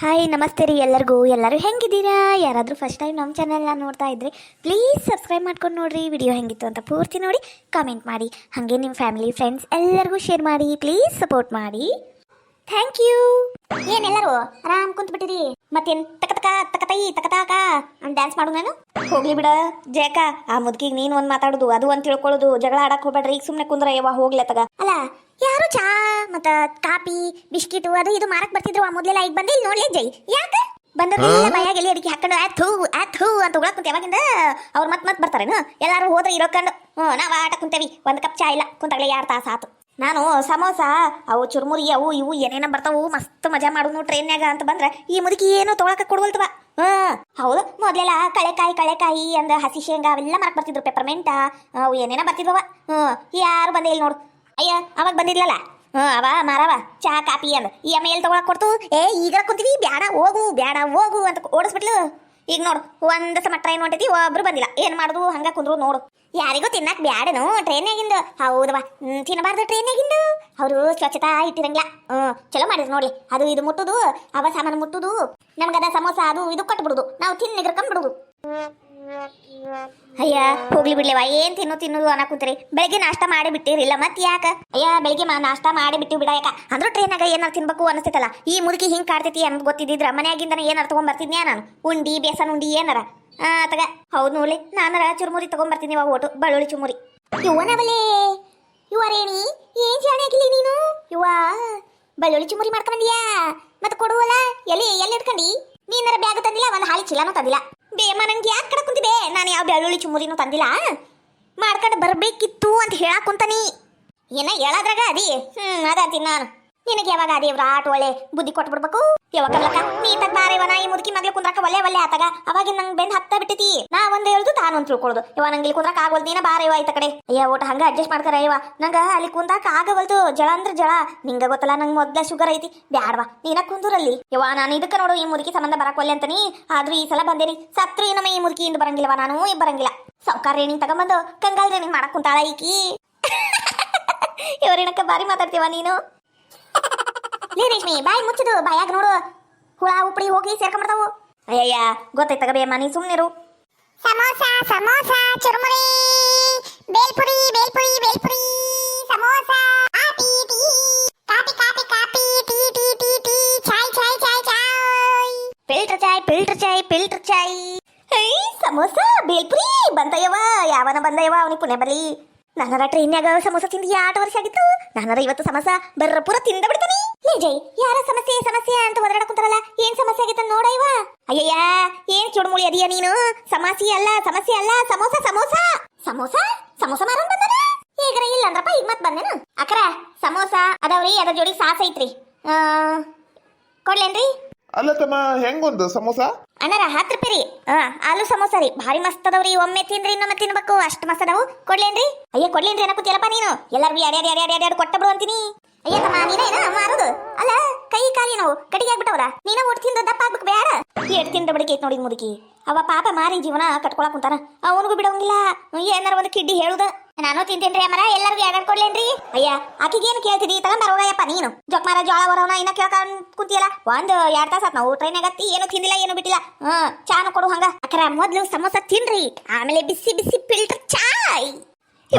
Hi ನಮಸ್ತೆ ರೀ ಎಲ್ಲರೂ ಹೆಂಗಿದ್ದೀರಾ? ಯಾರಾದರೂ ಫಸ್ಟ್ ಟೈಮ್ ನಮ್ಮ ಚಾನೆಲ್ನ ನೋಡ್ತಾ ಇದ್ರೆ ಪ್ಲೀಸ್ ಸಬ್ಸ್ಕ್ರೈಬ್ ಮಾಡ್ಕೊಂಡು ನೋಡಿರಿ. ವಿಡಿಯೋ ಹೆಂಗಿತ್ತು ಅಂತ ಪೂರ್ತಿ ನೋಡಿ ಕಮೆಂಟ್ ಮಾಡಿ. ಹಾಗೆ ನಿಮ್ಮ ಫ್ಯಾಮಿಲಿ ಫ್ರೆಂಡ್ಸ್ ಎಲ್ಲರಿಗೂ ಶೇರ್ ಮಾಡಿ. ಪ್ಲೀಸ್ ಸಪೋರ್ಟ್ ಮಾಡಿ. Thank you. ಏನೆಲ್ಲರೂ ಆರಾಮ್ ಕುಂತ್ಬಿಟ್ಟಿರಿ. ಮತ್ತೇನು ತಕತಕ ತಕತೈ ತಕತಾಕ ಅಂತ ಡ್ಯಾನ್ಸ್ ಮಾಡು. ನಾನು ಹೋಗ್ಲಿ ಬಿಡ ಜಯಕ. ಆ ಮುದುಕಿಗೆ ನೀನು ಒಂದು ಮಾತಾಡೋದು ಅದು ಅಂತ ತಿಳ್ಕೊಳ್ಳೋದು. ಜಗಳ ಆಡಕ್ಕೆ ಹೋಗ್ಬೇಡ್ರಿ. ಈಗ ಸುಮ್ಮನೆ ಕುಂದ್ರ ಯಾವ ಹೋಗ್ಲೆ ತಗ. ಅಲ್ಲ ಯಾರು ಚಾ ಮತ್ತ ಕಾಫಿ ಬಿಸ್ಕಿಟ್ ಅದು ಇದು ಮಾರಕ್ ಬರ್ತಿದ್ರು. ಆ ಮೊದಲೆಲ್ಲ ಈಗ ಬಂದಿಲ್ಲ ನೋಡ್ಲಿ ಜೈ. ಯಾಕೆ ಬಂದದ್ರೆಲ್ಲ ಬಯಾಗ ಎಲ್ಲಿ ಅಡಿಕೆ ಹಾಕೊಂಡು ಆಥೂ ಅಂತ ಉಳಕ್ ಕುಂತ ಯಾವಾಗಿಂದ ಅವ್ರು ಮತ್ ಬರ್ತಾರೇನು? ಎಲ್ಲಾರು ಹೋದ್ರೆ ಇರೋಕೊಂಡು ನಾವ್ ಆಟ ಕುಂತೇವಿ. ಒಂದ್ ಕಪ್ ಚಾ ಇಲ್ಲ ಕುಂತಾಗಲೇ 2 ತಾಸು ಆತು. ನಾನು ಸಮೋಸ ಅವು ಚುರುಮುರಿ ಅವು ಇವು ಏನೇನ ಬರ್ತಾವು ಮಸ್ತ್ ಮಜಾ ಮಾಡುನು ಟ್ರೈನ್ಯಾಗ ಅಂತ ಬಂದ್ರೆ ಈ ಮುದುಕಿ ಏನೋ ತೊಗೊಳಕ ಕೊಡ್ವಲ್ತವ. ಹೌದು ಮೊದ್ಲೆಲ್ಲ ಕಳೆಕಾಯಿ ಅಂದ ಹಸಿ ಶೇಂಗಾ ಅವೆಲ್ಲ ಮಾರಕ್ ಬರ್ತಿದ್ರು. ಪೆಪರ್ಮೆಂಟ ಅವು ಏನೇನ ಬರ್ತಿದ್ವವ. ಯಾರು ಬಂದೇ ಇಲ್ಲ ನೋಡು. ಅಯ್ಯ ಅವಾಗ ಬಂದಿರ್ಲಲ್ಲ. ಅವ ಮಾರವ ಚಾ ಕಾಪಿ ಅಂದ ಈ ಅಮ್ಮ ಎಲ್ಲಿ ತೊಗೊಳಕ್ ಕೊಡ್ತು. ಈಗ ಕುಂತೀವಿ ಬ್ಯಾಡ ಹೋಗು ಅಂತ ಓಡಿಸ್ಬಿಟ್ಲು. ಈಗ ನೋಡು ಒಂದ್ ಸಮ ಟ್ರೈನ್ ಹೊಂಟೈತಿ, ಒಬ್ರು ಬಂದಿಲ್ಲ. ಏನ್ ಮಾಡುದು? ಹಂಗ ಕುಂದ್ರು ನೋಡು. ಯಾರಿಗೂ ತಿನ್ನಕ್ ಬ್ಯಾಡನು ಟ್ರೈನ್ಯಾಗಿಂದು. ಹೌದವ ತಿನ್ನಬಾರ್ದು ಟ್ರೈನ್ಯಾಗಿಂದು. ಅವರು ಸ್ವಚ್ಛತಾ ಇಟ್ಟಿರಂಗಿಲ್ಲ. ಚಲೋ ಮಾಡಿದ್ರು ನೋಡ್ಲಿ. ಅದು ಇದು ಮುಟ್ಟುದು ಅವ ಸಾಮಾನು ಮುಟ್ಟುದು ನಮ್ಗದ ಸಮೋಸ ಅದು ಇದು ಕೊಟ್ಬಿಡುದು. ನಾವು ತಿನ್ನಿಗ್ರಕೊಂಡ್ಬಿಡುದು. ಅಯ್ಯ ಹೋಗ್ಲಿ ಬಿಡ್ಲೇವ. ಏನ್ ತಿನ್ನುದು ಅನ್ನ ಕುಂತೀರಿ. ಬೆಳಿಗ್ಗೆ ನಾಷ್ಟ ಮಾಡಿ ಬಿಟ್ಟಿರಿಲ್ಲ ಮತ್ ಯಾಕ? ಅಯ್ಯ ಬೆಳಿಗ್ಗೆ ನಾಷ್ಟ ಮಾಡಿ ಬಿಟ್ಟು ಬಿಡ. ಯಾಕ ಅಂದ್ರೂ ಟ್ರೈನಾಗ ಏನಾರು ತಿನ್ಬೇಕು ಅನಿಸ್ತೈತಲ್ಲ. ಈ ಮುದುಕಿ ಹಿಂಗ್ ಕಾಡ್ತೈತಿ ಅಂತ ಗೊತ್ತಿದ್ರ ಮನ್ಯಾಗಿಂದ ಏನಾರು ತಗೊಂಡ್ಬರ್ತಿದ್ನ್ಯಾ ನಾನು. ಉಂಡಿ ಬೇಸನ್ ಉಂಡಿ ಏನಾರ ತಗ. ಹೌದು ನೋಡ್ಲಿ ನಾನಾರ ಚುರುಮುರಿ ತಗೊಂಡ್ಬರ್ತೀನಿ. ಇವಾಗ ಓಟು ಬಳ್ಳುಳ್ಳಿ ಚುರುಮುರಿ. ಇವನವಲೇ ಇವ ರೇಣಿ ಏನ್ ಜಾಣೆ ಆಗಿಲಿ ನೀನು. ಇವ ಬಳ್ಳುಳ್ಳಿ ಚುರುಮುರಿ ಮಾಡ್ಕೊಂಡ್ಯಾ ಮತ್ತೆ ಕೊಡುವಲ್ಲ. ಎಲ್ಲಿ ಇಟ್ಕೊಂಡಿ? ನೀನಾರ ಬ್ಯಾಗ್ ತಂದಿಲ್ಲ, ಒಂದು ಹಾಳಿ ಚೀಲನೂ ತಂದಿಲ್ಲ. ಬೇಮ ನಂಗೆ ಯಾಕೆ ಕಡೆ ಕುಂತಿದೆ? ನಾನು ಯಾವ ಬೆಳ್ಳುಳ್ಳಿ ಚುಮುರಿನೂ ತಂದಿಲ್ಲ. ಮಾಡ್ಕೊಂಡು ಬರ್ಬೇಕಿತ್ತು ಅಂತ ಹೇಳಕ್ ಕುಂತಾನಿ. ಏನ ಹೇಳದ್ರಾಗ ಅದಿ ಅದಂತೀನಿ ನಾನು. ನಿನಗೆ ಯಾವಾಗ ಅದೇ ಆಟ ಒಳ್ಳೆ ಬುದ್ಧಿ ಕೊಟ್ಬಿಡ್ಬೇಕು. ಯಾವಾಗಲಕ್ಕ ನೀ ತಗ ಬಾರೇವನ ಈ ಮುದುಕಿ ಮಗ್ಲಿ ಕುಂದ್ರಕ ಒಳ್ಳೆ ಆತಾಗ. ಅವಾಗ ನಂಗೆ ಬೆಂದ್ ಹತ್ತ ಬಿಟ್ಟೈತಿ. ನಾ ಒಂದ್ ಹೇಳುದು ತಾನು ಅಂತ ತಿಳ್ಕೊಳ್ಳೋದು. ಇವ ನಂಗೆ ಇಲ್ಲಿ ಕುಂದ್ರಕ ಆಗವಲ್ದು. ನೀನ ಬಾರೇವ ಆಯ್ತ ಕಡೆ. ಅಯ್ಯ ಊಟ ಹಂಗ ಅಡ್ಜಸ್ಟ್ ಮಾಡ್ತಾರ. ಇವ ನಂಗ ಅಲ್ಲಿ ಕುಂದ್ರಕ ಆಗವಲ್ದು. ಜಳ ಅಂದ್ರೆ ಜಳ. ನಿಂಗ ಗೊತ್ತಲ್ಲ ನಂಗೆ ಮೊದ್ಲ ಶುಗರ್ ಐತಿ. ಬ್ಯಾಡ್ವಾ ನೀನ ಕುಂದೂರಲ್ಲಿ. ಯವ್ವ ನಾನು ಇದಕ್ಕೆ ನೋಡು ಈ ಮುದುಕಿ ಸಂಬಂಧ ಬರಕ್ ಒಲ್ಲೆ ಅಂತಾನಿ. ಆದ್ರೂ ಈ ಸಲ ಬಂದೇನಿ. ಸತ್ರು ನಮ್ಮ ಈ ಮುದುಕಿ ಇಂದ ಬರಂಗಿಲ್ಲವ. ನಾನು ಬರಂಗಿಲ್ಲ. ಸೌಕಾರ ರೇಣಿಂಗ್ ತಗೊಂಬಂದು ಕಂಗಾಲ್ ರೇಣಿಂಗ್ ಮಾಡಕ್ ಕುಂತಾಳ ಈಕಿ. ಇವ್ರೇನಕ್ಕ ಬಾರಿ ಮಾತಾಡ್ತೀವ ನೀನು. ಲೇ ರೇಷ್ಮಿ ಬಾಯಿ ಮುಚ್ಚದು. ಬಾಯಾಗ ನೋಡು ಹುಳ ಉಪ್ಪಳಿ ಹೋಗಿ ಸೇರ್ಕೊಂಡ್ಬಿಡ್ತಾವು. ಅಯ್ಯಯ್ಯ ಗೊತ್ತೈತ ತಗಬೇಮ್ಮ ನೀ ಸುಮ್ಮನಿರು. ಸಮೋಸ ಚುರುಮುರಿ ಬೇಲ್ಪುರಿ ಸಮೋಸ ಕಾಪಿ ಟೀ ಚಾಯ್ ಫಿಲ್ಟರ್ ಚಾಯ್. ಸಮೋಸ ಬೇಲ್ಪುರಿ ಬಂದಯ್ಯವ. ಯಾವನ ಬಂದಯ್ಯವ ಅವನಿಗೆ ಪುಣ್ಯ ಬರಲಿ. ನಾನರ ಟ್ರೈನ್ಯಾಗ ಸಮೋಸ ತಿಂದು 8 ವರ್ಷ ಆಗಿತ್ತು. ನಾನರ ಇವತ್ತು ಸಮೋಸ ಪೂರ ತಿಂದ ಬಿಡ್ತಾನಿ. ಲೇ ಜೈ ಯಾರ ಸಮಸ್ಯೆ ಅಂತ ಒದರಾಡ ಕುಂತಾರಲ್ಲ. ಏನ್ ಸಮಸ್ಯೆ ಆಗಿತ್ತ ನೋಡ ಇವ. ಅಯ್ಯಯ್ಯ ಏನ್ ಚುಡುಮುಳಿ ಅದಿಯ ನೀನು. ಸಮಸ್ಯೆ ಅಲ್ಲ ಸಮೋಸ ಮಾರನ್ ಬಂದನ. ಈಗರ ಇಲ್ಲ ಅಂದ್ರಪ್ಪ ಈಗ ಮತ್ ಬಂದೇನು. ಅಕ್ರ ಸಮೋಸ ಅದಾವ್ರಿ. ಅದ್ರ ಜೋಡಿ ಸಾಸ್ ಐತ್ರಿ. ಕೊಡ್ಲೇನ್ರಿ? ಅಲ್ಲ ತಮ್ಮ ಹೆಂಗೊಂದು ಸಮೋಸ? ಅಣ್ಣರ 10 ರೂಪಾಯಿ ರೀ. ಆಲೂ ಸಮೋಸ ರೀ ಭಾರಿ ಮಸ್ತ್ ಅದಾವ್ರಿ. ಒಮ್ಮೆ ತಿಂದ್ರಿ ಇನ್ನೊಮ್ಮೆ ತಿನ್ಬೇಕು ಅಷ್ಟು ಮಸ್ತ್ ಅದಾವು. ಕೊಡ್ಲೇನ್ರಿ? ಅಯ್ಯ ಕೊಡ್ಲೇನ್ರಿ ಅನ್ನಕೂತಿಯಲ್ಲಪ್ಪ ನೀನು. ಎಲ್ಲಾರ್ಗು ಯಾರ್ಯಾರು ಕೊಟ್ಟ ಬಿಡು ಅಂತೀನಿ. ಅಯ್ಯ ತಮ್ಮ ನೀನೇನ ಮಾರುದು? ಅಲ್ಲ ಕೈ ಕಾಲಿ ನಾವು ಕಟ್ಟಿಗೆ ಆಗ್ಬಿಟ್ಟವ್ರ. ನೀನ ಒಟ್ಟು ತಿಂದು ದಪ್ಪ ಆಗ್ಬೇಕು ಬೇಡ. ಏಟ್ ತಿಂದ ಬಡಿಕೈತ್ ನೋಡಿ ಮುದುಕಿ. ಅವ ಪಾಪ ಮಾರಿ ಜೀವನ ಕಟ್ಕೊಳಕ್ ಕುಂತಾನ. ಅವನಿಗೂ ಬಿಡೋಂಗಿಲ್ಲ. ಏನಾರ ಒಂದು ಕಿಡ್ಡಿ ಹೇಳುದ. ನಾನು ತಿಂತೇನ್ರಿ ಅಮ್ಮರ. ಎಲ್ಲರಿಗೂ ಯಾರ್ಯಾರು ಕೊಡ್ಲೇನ್ರಿ? ಅಯ್ಯ ಆಕಿಗೇನು ಕೇಳ್ತಿದಿ? ತಗೊಂಬರೋಗಯ್ಯಪ್ಪ ನೀನು. ಜೊಕ್ಮಾರ ಜೋಳ ಬರೋನ ಇನ್ನ ಕೇಳ್ಕೊಂಡ್ ಕುಂತಿಯಲ್ಲ. 1-2 ತಾಸ ಆತ್ ನಾವು ಟ್ರೈನಾಗ ಹತ್ತಿ. ಏನು ತಿಂದಿಲ್ಲ ಏನು ಬಿಟ್ಟಿಲ್ಲ. ಚಾನು ಕೊಡು ಹಂಗ. ಅಕ್ರ ಮೊದ್ಲು ಸಮೋಸ ತಿನ್ರಿ, ಆಮೇಲೆ ಬಿಸಿ ಫಿಲ್ಟರ್ ಚಾಯ್.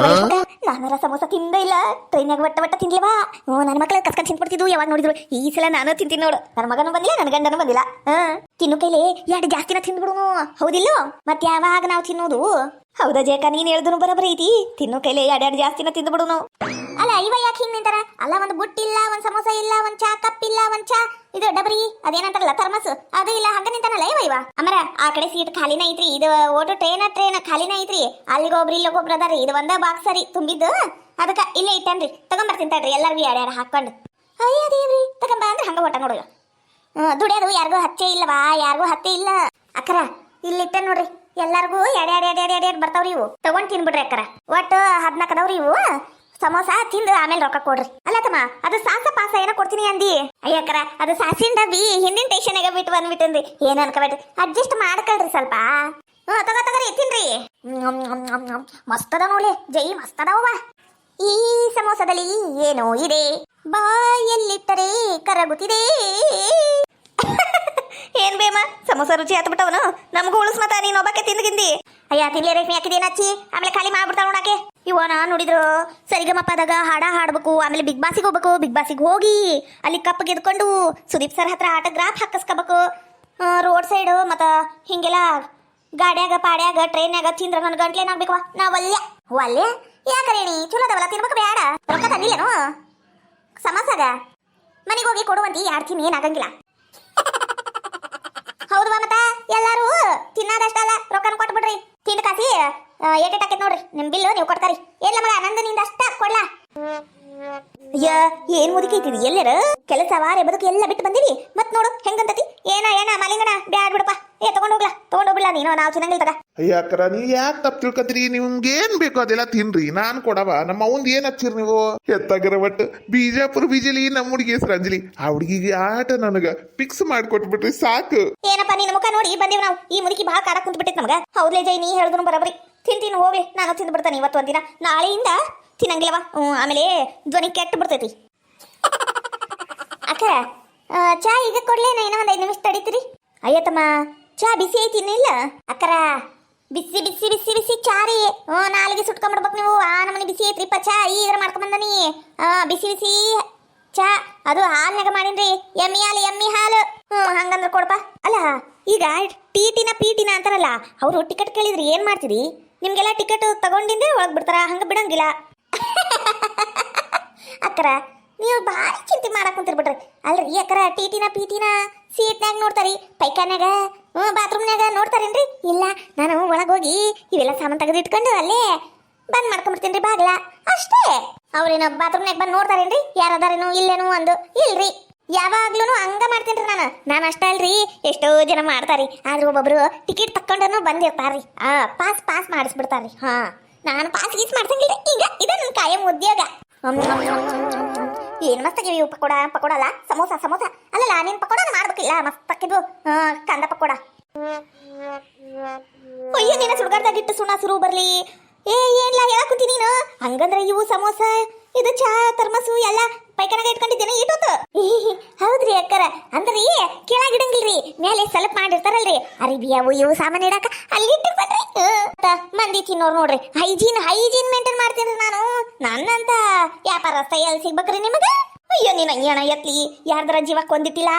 ನಾನರ ಸಮೋಸ ತಿಂದ ಇಲ್ಲ. ಟ್ರೈನ್ಯಾಗ ಬಟ್ಟ ತಿನ್ಲಿವಾ. ನನ್ನ ಮಕ್ಕಳ ಕಸ್ಕೊಂಡ್ ತಿನ್ಬಿಡ್ತಿದ್ವು. ಯಾವಾಗ ನೋಡಿದ್ರು. ಈ ಸಲ ನಾನು ತಿಂತೀನಿ ನೋಡು. ನನ್ನ ಮಗನೂ ಬಂದಿಲ್ಲ, ನನ್ನ ಗಂಡನೂ ಬಂದಿಲ್ಲ. ತಿನ್ನು ಕೈಲಿ 2 ಜಾಸ್ತಿನ ತಿಂದ್ಬಿಡುನು. ಹೌದಿಲ್ಲ? ಮತ್ತೆ ಯಾವಾಗ ನಾವು ತಿನ್ನೋದು? ಹೌದಾ ಜೇಕ ನೀನ್ ಹೇಳಿದ್ರು ಬರೋಬ್ಬರಿ ಐತಿ. ತಿನ್ನು ಕೈಲಿ 2 ಜಾಸ್ತಿನ ತಿಂದ್ಬಿಡುನು. ಅಲ್ಲ ಇವ ಯಾಕೆ ಹಿಂಗ್ ನಿಂತಾರ? ಅಲ್ಲ ಒಂದು ಬುಟ್ಟಿಲ್ಲ, ಒಂದ್ ಸಮೋಸ ಇಲ್ಲ, ಒಂದ್ ಚಾ ಕಪ್ ಇಲ್ಲ, ಒಂದ್ ಚಾ ಇದು ಡಬರಿ ಅದೇನಂತಾರಲ್ಲ ಥರ್ಮಸ್ ಅದು ಇಲ್ಲ. ಹಂಗ ನಿಂತಾನಲ್ಲ ಇವ. ಅಮರ ಆ ಕಡೆ ಸೀಟ್ ಖಾಲಿನ ಐತ್ರಿ. ಇದು ಓಟು ಟ್ರೈನ್ ಖಾಲಿನ ಐತ್ರಿ. ಅಲ್ಲಿಗೊಬ್ರು ಇಲ್ಲೊಬ್ರು ಅದಾರಿ. ಇದು ಒಂದ ಬಾಕ್ಸ್ ಸರಿ ತುಂಬಿದ್ದು. ಅದಕ್ಕ ಇಲ್ಲೇ ಇಟ್ಟನ್ರಿ. ತಗೊಂಬರ್ತೀನಿ ತಡ್ರಿ ಎಲ್ಲರಿಗೂ 2 ಹಾಕೊಂಡು. ಅಯ್ಯ ದೇವ್ರಿ ತಗೊಂಬ ಅಂದ್ರೆ ಹಂಗ ಹೊಟ್ಟ ನೋಡು. ದುಡಿಯೋದು ಯಾರಿಗೂ ಹಚ್ಚೆ ಇಲ್ಲವಾ? ಯಾರಿಗೂ ಹತ್ತೆ ಇಲ್ಲ. ಅಕ್ಕರ ಇಲ್ಲಿ ಇಟ್ಟ ನೋಡ್ರಿ. ಎಲ್ಲಾರ್ಗು 2 ಬರ್ತಾವ್ರಿ. ಇವು ತಗೊಂಡ್ ತಿನ್ಬಿಡ್ರಿ ಅಕ್ಕರ. ಒಟ್ಟು 14 ಅದಾವ್ರಿ ಇವು. ಸಮೋಸ ತಿಂದು ಆಮೇಲೆ ರೊಕ್ಕ ಕೊಡ್ರಿ. ಅಲ್ಲ ತಮ್ಮ ಅದು ಸಾಸ ಪಾಸ ಏನೋ ಕೊಡ್ತೀನಿ ಅಂದಿ. ಅಯ್ಯಕ್ಕರ ಅದು ಸಾಸಿನ ಡಬ್ಬಿ ಹಿಂದಿನ ಟೇಷನ್ಯಾಗ ಬಿಟ್ಟು ಬಂದ್ಬಿಟ್ಟನ್ರಿ. ಏನ್ ಅನ್ಕೋಬೇಡ್ರಿ, ಅಡ್ಜಸ್ಟ್ ಮಾಡ್ಕೊಳ್ರಿ ಸ್ವಲ್ಪ. ತಗೋರಿ ತಿನ್ರಿ. ಮಸ್ತ್ ಅದ ನೋಡಿ ಜೈ, ಮಸ್ತ್ ಅದಾವ. ಈ ಸಮೋಸದಲ್ಲಿ ಏನೋ ಇದೆ, ಬಾಯಲ್ಲಿಟ್ಟರೆ ಕರಗುತ್ತಿದೆ. ಸಮೋಸ ರುಚಿ ಹತ್ತು ಬಿಟ್ಟವನು ನಮಗೂ ಉಳಿಸ್ ಮತ್ತ ನೀನು ಒಬ್ಬಕ್ಕೆ ತಿಂದ್ಗಿಂದಿ ಅಯ್ಯ ತಿನ್ಲಿ ರೇಷ್ಮೆ ಹಾಕಿದೇನು ಹಚ್ಚಿ ಆಮೇಲೆ ಖಾಲಿ ಮಾಡ್ಬಿಡ್ತಾವ ನೋಡಕ್ಕೆ ಇವನ ನೋಡಿದ್ರು ಸರಿಗಮಪ್ಪದಾಗ ಹಾಡ ಹಾಡ್ಬೇಕು ಆಮೇಲೆ ಬಿಗ್ ಬಾಸಿಗೆ ಹೋಗ್ಬೇಕು ಬಿಗ್ ಬಾಸಿಗೆ ಹೋಗಿ ಅಲ್ಲಿ ಕಪ್ ಗೆದ್ಕೊಂಡು ಸುದೀಪ್ ಸರ್ ಹತ್ರ ಆಟೋಗ್ರಾಫ್ ಹಾಕಿಸ್ಕೋಬೇಕು ರೋಡ್ ಸೈಡ್ ಮತ್ತ ಹಿಂಗೆಲ್ಲ ಗಾಡ್ಯಾಗ ಪಾಡ್ಯಾಗ ಟ್ರೈನ್ಯಾಗ ತಿಂದ್ರ ನನ್ನ ಗಂಟ್ಲೇನಾಗ್ಬೇಕವ ನಾ ಒಲ್ಲೆ ಯಾಕರೇಣಿ ಚಲೋದವಲ್ಲ ತಿನ್ಬೇಕು ಬೇಡ ರೊಕ್ಕ ತಂದಿಲ್ಲೇನು ಸಮೋಸಾಗ ಮನೆಗೆ ಹೋಗಿ ಕೊಡುವಂತಿ ಯಾಡ್ತೀನಿ ಏನಾಗಂಗಿಲ್ಲ ಹೌದವಾ ಮತ್ತ ಎಲ್ಲಾರು ತಿನ್ನೋದಷ್ಟಲ್ಲ ರೊಕ್ಕನ ಕೊಟ್ಬಿಡ್ರಿ ತಿಂದ ಕಾಸಿ ಏಟೇಟ್ ಆಕೈತ್ ನೋಡ್ರಿ ನಿಮ್ ಬಿಲ್ ನೀವು ಕೊಡ್ತಾರಿ ಎಲ್ಲ ಮಗ ನಂದು ಅಷ್ಟ ಕೊಡ್ಲಾ ಅಯ್ಯ ಏನ್ ಮುದುಕೈತಿದಿ ಎಲ್ಲರ ಕೆಲಸ ವಾರೆ ಬದುಕು ಎಲ್ಲ ಬಿಟ್ಟು ಬಂದಿವಿ ಮತ್ ನೋಡು ಹೆಂಗಂತತಿ ಏನ ಮಾಲಿಂಗನ ಬ್ಯಾಡ್ ಬಿಡಪ್ಪ ತಗೊಂಡೋಗ್ಬಿಡ್ಲಾ ನೀನು ನಾವು ತಿನ್ನಂಗಿಲ್ಲ ತಗ ಅಯ್ಯ ಅಕ್ಕರ ನೀವ್ ಯಾಕೆ ತಪ್ಪು ತಿಳ್ಕೊತೀರಿ ನಿಮ್ಗೇನ್ ಬೇಕು ಅದೆಲ್ಲ ತಿನ್ರಿ ನಾನ್ ಕೊಡವ ನಮ್ಮ ಅವಂದ್ ಏನ್ ಹಚ್ಚಿರಿ ನೀವು ಎತ್ತಾಗರ ಒಟ್ಟು ಬಿಜಾಪುರ ಬಿಜಲಿ ನಮ್ಮ ಹುಡುಗಿ ಹೆಸರು ಅಂಜಲಿ ಆ ಹುಡುಗಿಗೆ ಆಟ ನನಗ ಫಿಕ್ಸ್ ಮಾಡ್ಕೊಟ್ಬಿಟ್ರಿ ಸಾಕು ಏನಪ್ಪ ನಿನ್ನ ಮುಖ ನೋಡಿ ಬಂದಿವ್ ನಾವು ಈ ಮುದುಕಿ ಬಹಳ ಕಾಡಕ್ ಕುಂತ್ ಬಿಟ್ಟಿತ್ ನಮಗ ಹೌದ್ಲೇ ಜೈ ನೀ ಹೇಳಿದ್ರು ಬರಬರಿ ತಿಂತೀನಿ ಹೋಗ್ಲಿ ನಾನು ತಿಂದು ಬಿಡ್ತಾನೆ ಇವತ್ತು ಒಂದಿನ ನಾಳೆಯಿಂದ ತಿನ್ನಂಗಿಲ್ಲವ ಆಮೇಲೆ ಧ್ವನಿ ಕೆಟ್ಟು ಬಿಡ್ತೈತಿ ಅಕ್ಕ ಚಾ ಈಗ ಕೊಡ್ಲೇನ ಏನೋ ಒಂದ್ 5 ನಿಮಿಷ ತಡೀತೀರಿ ಅಯ್ಯತಮ್ಮ ಚಾ ಬಿಸಿ ಐತಿ ಇಲ್ಲ ಅಕ್ಕರ ಬಿಸಿ ಬಿಸಿ ಬಿಸಿ ಬಿಸಿ ಚಾ ರೀ ನಾಲಿಗೆ ಸುಟ್ಕೊಂಡ್ಬಿಡ್ಬೇಕು ನೀವು ಆ ನಮ್ಮನೆ ಬಿಸಿ ಐತ್ರಿಪ್ಪ ಚಾ ಈಗ ಮಾಡ್ಕೊಂಬಂದನಿ ಬಿಸಿ ಬಿಸಿ ಚಾ ಅದು ಹಾಲ್ನಾಗ ಮಾಡೀನ್ರಿ ಎಮ್ಮಿ ಹಾಲು ಹಂಗಂದ್ರೆ ಕೊಡಪ್ಪ ಅಲ್ಲ ಈಗ ಪೀಟಿನ ಅಂತಾರಲ್ಲ ಅವರು ಟಿಕೆಟ್ ಕೇಳಿದ್ರಿ ಏನ್ ಮಾಡ್ತೀರಿ ನಿಮ್ಗೆಲ್ಲ ಟಿಕೆಟ್ ತಗೊಂಡಿಂದೆ ಒಳಗ್ ಬಿಡ್ತಾರ ಹಂಗ ಬಿಡಂಗಿಲ್ಲ ಅಕ್ಕರ ನೀವು ಭಾರಿ ಚಿಂತೆ ಮಾಡಕ್ ಕುಂತಿರ್ಬಿಡ್ರಿ ಅಲ್ರಿ ಅಕ್ಕರ ಪೀಟಿನ ಸೀಟ್ನಾಗ ನೋಡ್ತಾರಿ ಪೈಖಾನ್ಯಾಗ ಬಾತ್ರೂಮ್ನಾಗ ನೋಡ್ತಾರೇನ್ರಿ ಇಲ್ಲ ನಾನು ಒಳಗೋಗಿ ಇವೆಲ್ಲ ಸಾಮಾನು ತೆಗೆದು ಇಟ್ಕೊಂಡು ಅಲ್ಲೇ ಬಂದ್ ಮಾಡ್ಕೊಂಡ್ಬಿಡ್ತೀನಿ ಬಾಗ್ಲ ಅಷ್ಟೇ ಅವ್ರೇನೋ ಬಾತ್ರೂಮ್ನಾಗ ಬಂದು ನೋಡ್ತಾರೇನ್ರಿ ಯಾರದಾರೇನು ಇಲ್ಲೇನು ಅಂದು ಇಲ್ರಿ ಯಾವಾಗ್ಲೂ ಹಂಗ ಮಾಡ್ತೀನಿ ನಾನು ಅಷ್ಟ ಅಲ್ರಿ ಎಷ್ಟೋ ಜನ ಮಾಡ್ತಾರಿ ಆದ್ರೆ ಒಬ್ಬೊಬ್ರು ಟಿಕೆಟ್ ತಕ್ಕೊಂಡನು ಬಂದಿರ್ತಾರ್ರಿ ಪಾಸ್ ಮಾಡಿಸ್ಬಿಡ್ತಾರ್ರಿ ನಾನು ಪಾಸ್ ಗೀಸ್ ಮಾಡ್ಸಂಗಿಲ್ಲ ಈಗ ಇದು ನನ್ನ ಕಾಯಂ ಉದ್ಯೋಗ ಏನ್ ಮಸ್ತಾಗಿವಿ ಇವು ಪಕೋಡ ಅಲ್ಲ ಸಮೋಸ ಅಲ್ಲಲ್ಲ ನೀನ್ ಪಕೋಡನ ಮಾಡ್ಬೇಕಿಲ್ಲ ಮಸ್ತಾಕಿದ್ವು ಕಂದ ಪಕೋಡ ಅಯ್ಯೋ ನೀನ ಸುಡ್ಗಾಡ್ದಾಗಿಟ್ಟು ಸುರು ಬರ್ಲಿ ಏನ್ಲ ಹೇಳಕ್ ಕುಂತಿ ನೀನು ಹಂಗಂದ್ರೆ ಇವು ಸಮೋಸ ಇದು ಚಾ ತರ್ಮಸು ಎಲ್ಲ ಪೈಕನಾಗ ಇಟ್ಕೊಂಡಿದ್ದೇನೆ ಇಟ್ಟೋತು ಹೌದ್ರಿ ಅಕ್ಕರ ಅಂದ್ರಿ ಕೆಳಗಿಡಂಗಿಲ್ರಿ ಮೇಲೆ ಸ್ವಲ್ಪ ಮಾಡಿರ್ತಾರಲ್ರಿ ಅರಿಬಿ ಅವು ಇವು ಸಾಮಾನು ಇಡಾಕ ಅಲ್ಲಿ ಇಟ್ಟಿರ್ತಾರ್ರಿ ಮಂದಿ ತಿನ್ನೋರು ನೋಡ್ರಿ ಹೈಜೀನ್ ಮೇಂಟೈನ್ ಮಾಡ್ತೀನಿ ನಾನು ನನ್ನಂತ ವ್ಯಾಪಾರಸ್ಥ ಎಲ್ಲಿ ಸಿಗ್ಬೇಕ್ರಿ ನಿಮಗ ಅಯ್ಯೋ ನೀನ್ ಅಯ್ಯಣ ಎತ್ಲಿ ಯಾರ್ದಾರ ಜೀವ ಕೊಂದಿಟ್ಟಿಲ್ಲ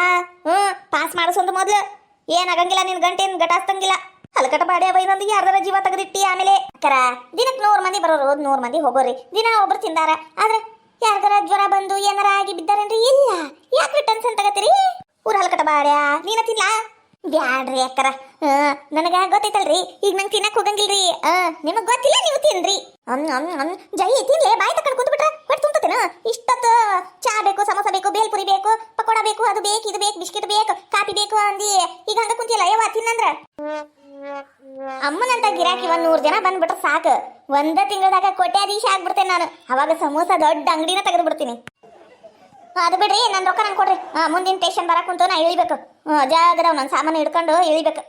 ಪಾಸ್ ಮಾಡಿಸೊಂದು ಮೊದ್ಲು ಏನಾಗಂಗಿಲ್ಲ ನಿನ್ ಗಂಟೇನ್ ಗಟಾಸ್ತಂಗಿಲ್ಲ ಹಲಕಟ ಬಾಡಿ ಬೈದೊಂದು ಯಾರ್ದಾರ ಜೀವ ತೆಗೆದಿಟ್ಟಿ ಆಮೇಲೆ ಅಕ್ಕರ ದಿನಕ್ಕೆ 100 ಮಂದಿ ಬರೋರು 100 ಮಂದಿ ಹೋಗೋರಿ ದಿನ ಒಬ್ರು ತಿಂದಾರ ಆದ್ರೆ ಯಾರ್ದಾರ ಜ್ವರ ಬಂದು ಏನಾರ ಆಗಿ ಬಿದ್ದಾರೇನ್ರಿ ಇಲ್ಲ ಯಾಕ್ರಿ ಟೆನ್ಷನ್ ತಗತ್ತೀರಿ ಊರ ಹಲಕಟ ಬಾಡ್ಯಾ ನೀನ ತಿನ್ಲಾ ಬ್ಯಾಡ್ರಿ ಅಕ್ಕರ ನನಗ ಗೊತ್ತೈತಲ್ರಿ ಈಗ ನಂಗೆ ತಿನ್ನಕ್ ಹೋಗಂಗಿಲ್ರಿ ನಿಮಗ್ ಗೊತ್ತಿಲ್ಲ ನೀವು ತಿನ್ರಿ ಜೈ ತಿನ್ಲೆ ಬಾಯಿ ತಕೊಂಡ್ ಕುಂತ್ಬಿಟ್ರ ಹೊಟ್ಟೆ ತುಂಬತೇನ ಇಷ್ಟೊತ್ತು ಚಾ ಬೇಕು ಸಮೋಸ ಬೇಕು ಬೇಲ್ಪುರಿ ಬೇಕು ಪಕೋಡ ಬೇಕು ಅದು ಬೇಕು ಇದು ಬೇಕು ಬಿಸ್ಕಿಟ್ ಬೇಕು ಕಾಫಿ ಬೇಕು ಅಂದಿ ಈಗ ಹಂಗ ಕುಂತಿಲ್ಲ ಯವ್ವ ತಿನ್ನಂದ್ರ ಅಮ್ಮನಂತ ಗಿರಾಕಿ 100 ಜನ ಬಂದ್ಬಿಟ್ರೆ ಸಾಕು ಒಂದ ತಿಂಗಳದಾಗ ಕೋಟ್ಯಾಧೀಶ ಆಗ್ಬಿಡ್ತೇನೆ ನಾನು ಅವಾಗ ಸಮೋಸ ದೊಡ್ಡ ಅಂಗಡಿನ ತೆಗೆದು ಬಿಡ್ತೀನಿ ಅದು ಬಿಡ್ರಿ ನನ್ನ ರೊಕ್ಕ ನಂಗೆ ಕೊಡ್ರಿ ಮುಂದಿನ ಸ್ಟೇಷನ್ ಬರಕ್ ಕುಂತು ನಾ ಇಳಿಬೇಕು ಜಾಗದವ್ ನನ್ನ ಸಾಮಾನು ಹಿಡ್ಕೊಂಡು ಇಳಿಬೇಕು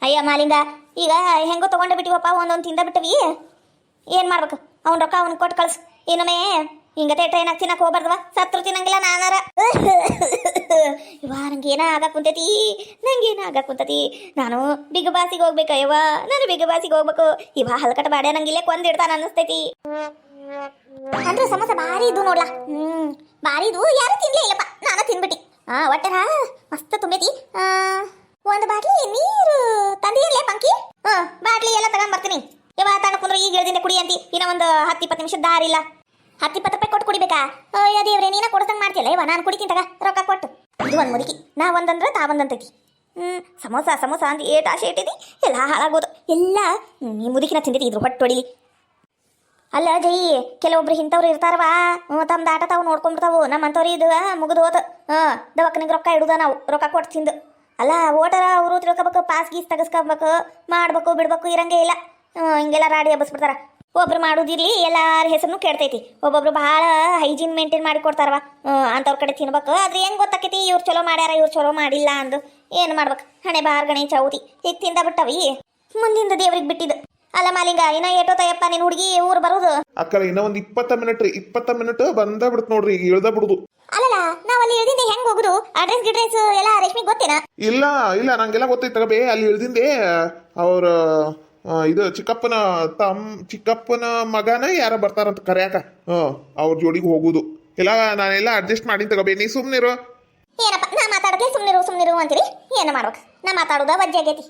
ಅಯ್ಯ ಮಾಲಿಂಗ ಈಗ ಹೆಂಗೋ ತಗೊಂಡು ಬಿಟ್ಟಿವಪ್ಪ ಒಂದೊಂದು ತಿಂದ ಬಿಟ್ಟಿವಿ ಏನ್ ಮಾಡ್ಬೇಕು ಅವ್ನ ರೊಕ್ಕ ಅವ್ನ ಕೊಟ್ಟು ಕಳ್ಸು ಇನ್ನೊಮ್ಮೆ ಹಿಂಗತೆ ಟ್ರೈನಾಗ ತಿನ್ನಕ್ ಹೋಗ್ಬಾರ್ದವ ಸತ್ರು ತಿನ್ನಂಗಿಲ್ಲ ನಾನಾರ ಇವ ನಂಗೇನ ಆಗಕ್ ಕುಂತತಿ ನಾನು ಬಿಗ್ ಬಾಸಿಗೆ ಹೋಗ್ಬೇಕ ಯವ್ವ ನಾನು ಬಿಗ್ ಬಾಸಿಗೆ ಹೋಗ್ಬೇಕು ಇವ ಹಲ್ಕಟ ಬಾಡ್ಯ ನಂಗಿಲ್ಲೇ ಕೊಂದಿಡ್ತಾನ ಅನ್ನಿಸ್ತೈತಿ ಅಂದ್ರೆ ಸಮೋಸ ಭಾರಿ ಇದು ನೋಡ್ಲಾ ಭಾರಿ ಇದು ಯಾರು ತಿನ್ಲೇ ಇಲ್ಲಪ್ಪ ನಾನು ತಿನ್ಬಿಟ್ಟಿ ಒಟ್ಟರ ಮಸ್ತ್ ತುಂಬೈತಿ ಒಂದು ಬಾಟ್ಲಿ ನೀರು ತಂದಿಯಲ್ಲೇ ಪಂಕಿ ಬಾಟ್ಲಿ ಎಲ್ಲ ತಗೊಂಡ್ ಬರ್ತೀನಿ ಇವ ತಣ್ಣ ಕುಂದ್ರೆ ಈಗ ಹೇಳ್ದಿಂದ ಕುಡಿ ಅಂತಿ ಇನ್ನ ಒಂದು 10-20 ನಿಮಿಷ ದಾರಿ ಇಲ್ಲ 10-20 ರೂಪಾಯಿ ಕೊಟ್ಟು ಕುಡಿಬೇಕಾ ಅಯ್ಯೋ ದೇವ್ರೆ ನೀನ ಕೊಡ್ಸಂಗ್ ಮಾಡ್ತಿಲ್ಲ ಇವ ನಾನು ಕುಡಿತೀನಿ ತಗ ರೊಕ್ಕ ಕೊಟ್ಟು ಇದು ಒಂದು ಮುದುಕಿ ನಾ ಒಂದಂದ್ರೆ ತಾವೊಂದಂತೈತಿ ಸಮೋಸ ಅಂದ್ ಏಟ್ ಆಸೆ ಇಟ್ಟಿದಿ ಎಲ್ಲ ಹಾಳಾಗೋದು ಎಲ್ಲ ಈ ಮುದುಕಿನ ತಿಂದಿರಿ ಇದ್ರ ಹೊಟ್ಟು ಹೊಡಿಲಿ ಅಲ್ಲ ಜೈ ಕೆಲವೊಬ್ರು ಇಂಥವ್ರು ಇರ್ತಾರವಾ ತಮ್ದು ಆಟ ತಾವು ನೋಡ್ಕೊಂಡ್ಬಿಡ್ತಾವು ನಮ್ಮಂಥವ್ರು ಇದು ಮುಗಿದು ಹೋತು ದವಾಖಾನಿಗೆ ರೊಕ್ಕ ಇಡುದ ನಾವು ರೊಕ್ಕ ಕೊಟ್ಟು ತಿಂದು ಅಲ್ಲ ಓಟರ ಅವರು ತಿಳ್ಕೊಬೇಕು ಪಾಸ್ ಗೀಸ್ ತೆಗೆಸ್ಕೊಬೇಕು ಮಾಡ್ಬೇಕು ಬಿಡ್ಬೇಕು ಇರಂಗೆ ಇಲ್ಲ ಹಿಂಗೆಲ್ಲ ರಾಡಿ ಹಬ್ಬಸ್ಬಿಡ್ತಾರ ಒಬ್ರು ಮಾಡೋದಿರ್ಲಿ ಎಲ್ಲಾರ ಹೆಸರು ಕೆಡ್ತೈತಿ ಒಬ್ಬೊಬ್ರು ಭಾಳ ಹೈಜೀನ್ ಮೇಂಟೈನ್ ಮಾಡಿ ಕೊಡ್ತಾರವ ಅಂಥವ್ರ ಕಡೆ ತಿನ್ಬೇಕು ಆದ್ರೆ ಹೆಂಗ್ ಗೊತ್ತಾಕೈತಿ ಇವ್ರು ಚಲೋ ಮಾಡ್ಯಾರ ಇವ್ರು ಚಲೋ ಮಾಡಿಲ್ಲ ಅಂದು ಏನು ಮಾಡ್ಬೇಕು ಹಣೆ ಬಾರ್ ಗಣೆ ಚೌತಿ ಈಗ ತಿಂದ ಬಿಟ್ಟವಿ ಮುಂದಿಂದ ದೇವ್ರಿಗೆ ಬಿಟ್ಟಿದ್ದು ಅಲ್ಲ ಮಾಲಿಂಗ ಇನ್ನ ಏಟೋತಯ್ಯಪ್ಪ ನಿನ್ ಹುಡುಗಿ ಊರು ಬರುದು. ಅಕ್ಕರ ಇನ್ನ ಒಂದ್ 20 ಮಿನಿಟ್ ಬಂದ ಬಿಡ್ತು ನೋಡ್ರಿ, ಈಗ ಇಳ್ದ ಬಿಡುದು. ಅಲ್ಲಲ್ಲ ನಾವ್ ಅಲ್ಲಿ ಇಳ್ದಿಂದ ಹೆಂಗ್ ಹೋಗುದು? ಅಡ್ರೆಸ್ ಗಿಡ್ರೆಸ್ ಎಲ್ಲ ರೇಷ್ಮಿಗ್ ಗೊತ್ತೇನ? ಇಲ್ಲ ಇಲ್ಲ ನಂಗೆಲ್ಲ ಗೊತ್ತೈತೆ ತಗಬೇ. ಅಲ್ಲಿ ಇಳ್ದಿಂದೆ ಅವ್ರ ಇದು ಚಿಕ್ಕಪ್ಪನ ಮಗನ ಯಾರ ಬರ್ತಾರಂತ ಕರ್ಯಾಕ, ಅವ್ರ ಜೋಡಿಗೆ ಹೋಗುದು. ಇಲ್ಲ ನಾನೆಲ್ಲ ಅಡ್ಜಸ್ಟ್ ಮಾಡಿ ತಗಬೇ, ನೀ ಸುಮ್ನಿರು. ಏನಪ್ಪ ನಾ ಮಾತಾಡಕ್ಕೆ ಸುಮ್ನಿರು ಅಂತೀರಿ? ಏನ ಮಾಡ್ಬೇಕು? ನಾ ಮಾತಾಡುದ ವಜ್ಜೆ ಆಗೈತಿ.